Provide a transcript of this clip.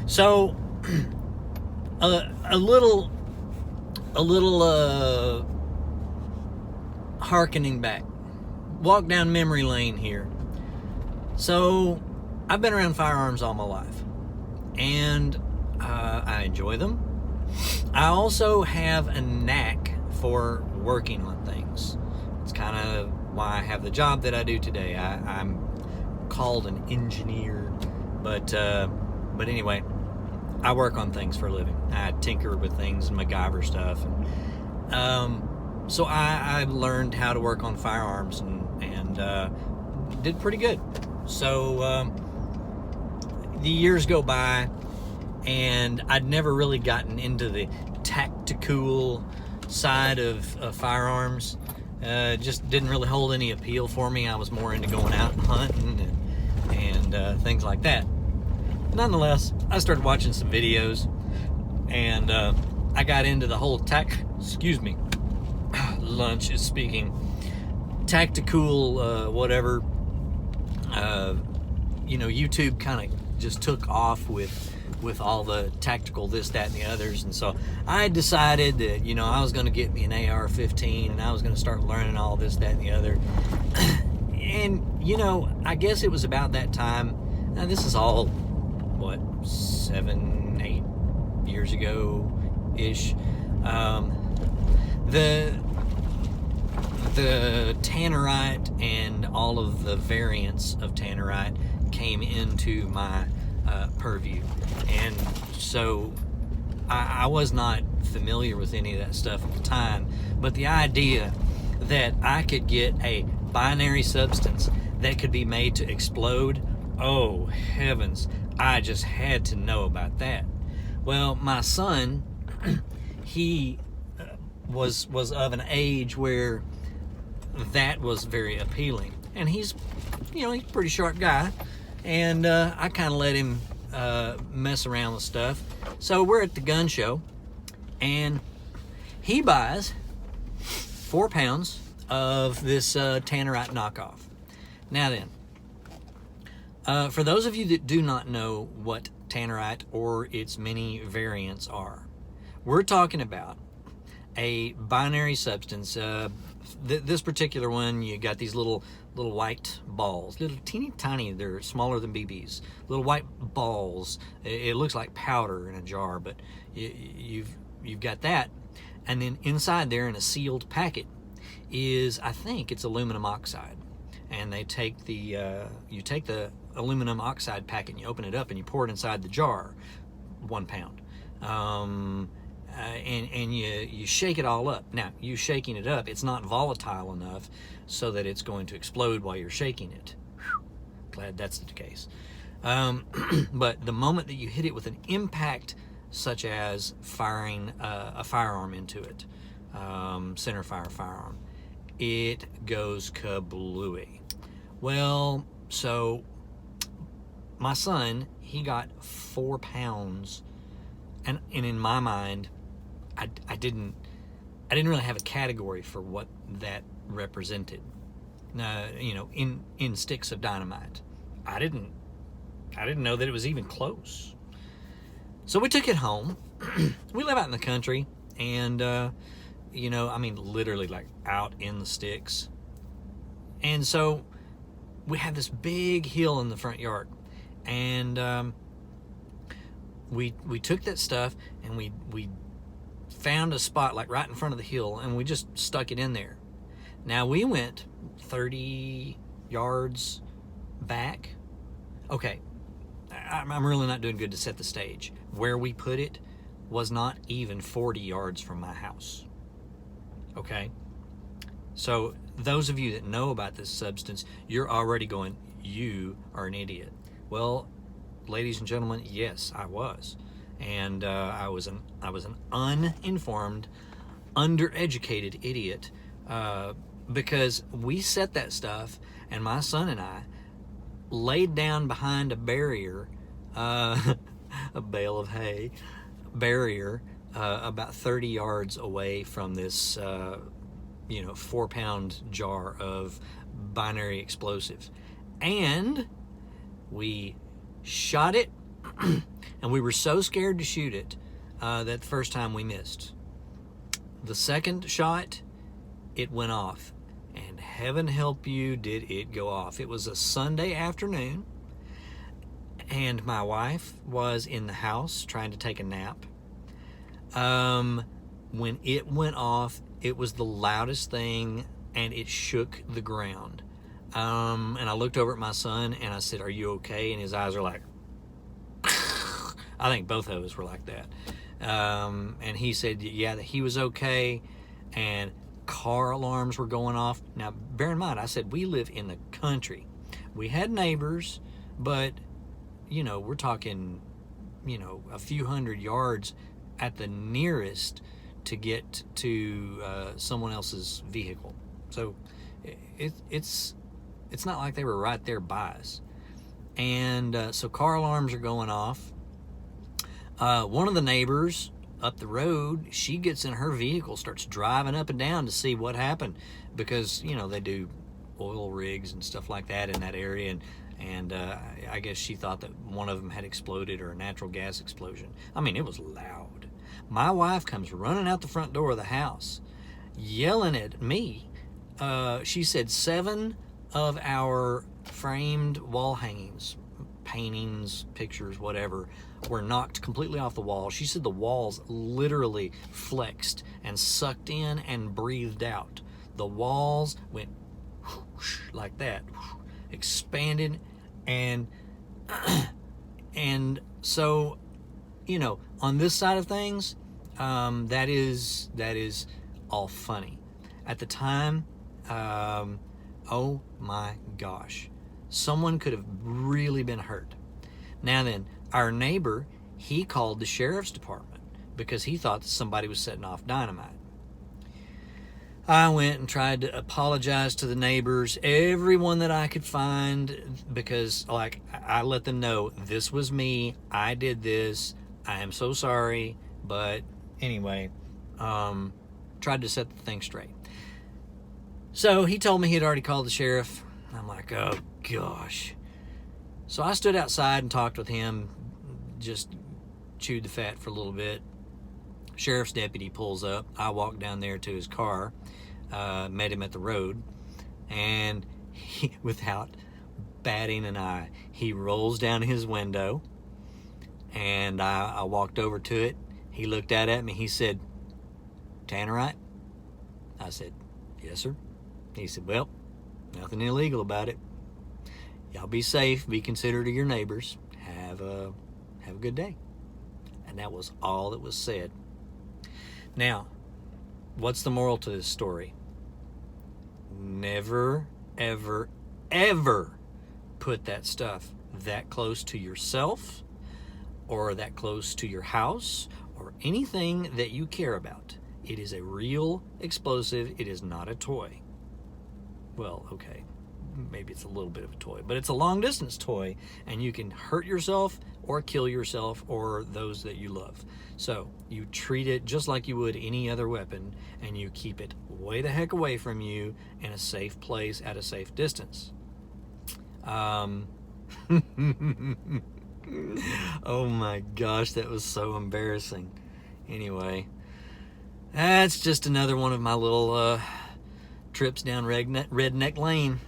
So, a little hearkening back. Walk down memory lane here. So, I've been around firearms all my life, and I enjoy them. I also have a knack for working on things. It's kind of why I have the job that I do today. I'm called an engineer, but anyway, I work on things for a living. I tinker with things and MacGyver stuff, and so I learned how to work on firearms and did pretty good. So the years go by, and I'd never really gotten into the tactical side of firearms. Just didn't really hold any appeal for me. I was more into going out and hunting and things like that. Nonetheless, I started watching some videos, and I got into the whole lunch is speaking, tactical whatever. YouTube kind of just took off with all the tactical this, that, and the others, and so I decided that I was going to get me an AR-15, and I was going to start learning all this, that, and the other. And I guess it was about that time. Now, this is all 7-8 years ago ish. The Tannerite and all of the variants of Tannerite came into my purview, and so I was not familiar with any of that stuff at the time, but the idea that I could get a binary substance that could be made to explode, oh heavens, I just had to know about that. Well, my son, he was of an age where that was very appealing, and he's a pretty sharp guy, and I kind of let him mess around with stuff. So we're at the gun show, and he buys 4 pounds of this Tannerite knockoff. Now then, for those of you that do not know what Tannerite or its many variants are, we're talking about a binary substance. This particular one, you got these little white balls, little teeny tiny. They're smaller than BBs. Little white balls. It looks like powder in a jar, but you've got that. And then inside there, in a sealed packet, is, I think it's aluminum oxide. And they take you take the aluminum oxide packet and you open it up and you pour it inside the jar, 1 pound. And you shake it all up. Now, you shaking it up, it's not volatile enough so that it's going to explode while you're shaking it. Whew, glad that's the case. But the moment that you hit it with an impact, such as firing a firearm into it, center fire firearm, it goes kablooey. Well, so my son, he got 4 pounds, and in my mind, I didn't really have a category for what that represented. In sticks of dynamite, I didn't know that it was even close. So we took it home. We live out in the country, and literally like out in the sticks. And so we have this big hill in the front yard, and we took that stuff and we found a spot like right in front of the hill, and we just stuck it in there. Now we went 30 yards back. Okay, I'm really not doing good to set the stage. Where we put it was not even 40 yards from my house. Okay, so those of you that know about this substance, you're already going, you are an idiot. Well, ladies and gentlemen, yes, I was. And I was an uninformed, undereducated idiot, because we set that stuff, and my son and I laid down behind a barrier, a bale of hay barrier, about 30 yards away from this 4 pound jar of binary explosives, and we shot it And we were so scared to shoot it that the first time we missed. The second shot, it went off. And heaven help you, did it go off. It was a Sunday afternoon, and my wife was in the house trying to take a nap. When it went off, it was the loudest thing, and it shook the ground. And I looked over at my son, and I said, "Are you okay?" And his eyes are like, I think both of us were like that. And he said, yeah, that he was okay, and car alarms were going off. Now, bear in mind, I said we live in the country. We had neighbors, but, we're talking, a few hundred yards at the nearest to get to someone else's vehicle. So it's not like they were right there by us. And so car alarms are going off. One of the neighbors up the road, she gets in her vehicle, starts driving up and down to see what happened, because they do oil rigs and stuff like that in that area, and I guess she thought that one of them had exploded, or a natural gas explosion. I mean, it was loud. My wife comes running out the front door of the house, yelling at me. She said 7 of our framed wall hangings, paintings, pictures, whatever, were knocked completely off the wall. She said the walls literally flexed and sucked in and breathed out. The walls went whoosh, like that, whoosh, expanded, and and so, on this side of things, that is all funny. At the time, oh my gosh, someone could have really been hurt. Now then, our neighbor, he called the sheriff's department because he thought that somebody was setting off dynamite. I went and tried to apologize to the neighbors, everyone that I could find, because I let them know, this was me, I did this, I am so sorry. But anyway, tried to set the thing straight. So he told me he had already called the sheriff. I'm like, oh gosh. So I stood outside and talked with him, just chewed the fat for a little bit. Sheriff's deputy pulls up. I walked down there to his car, met him at the road, and he, without batting an eye, he rolls down his window, and I walked over to it. He looked out at me. He said, "Tannerite?" I said, "Yes, sir." He said, "Well, nothing illegal about it. Y'all be safe, be considerate of your neighbors. Have a good day." And that was all that was said. Now, what's the moral to this story? Never, ever, ever put that stuff that close to yourself, or that close to your house, or anything that you care about. It is a real explosive. It is not a toy. Well, okay, maybe it's a little bit of a toy, but it's a long distance toy, and you can hurt yourself or kill yourself or those that you love. So you treat it just like you would any other weapon, and you keep it way the heck away from you in a safe place at a safe distance. Oh my gosh, that was so embarrassing. Anyway, that's just another one of my little trips down redneck lane.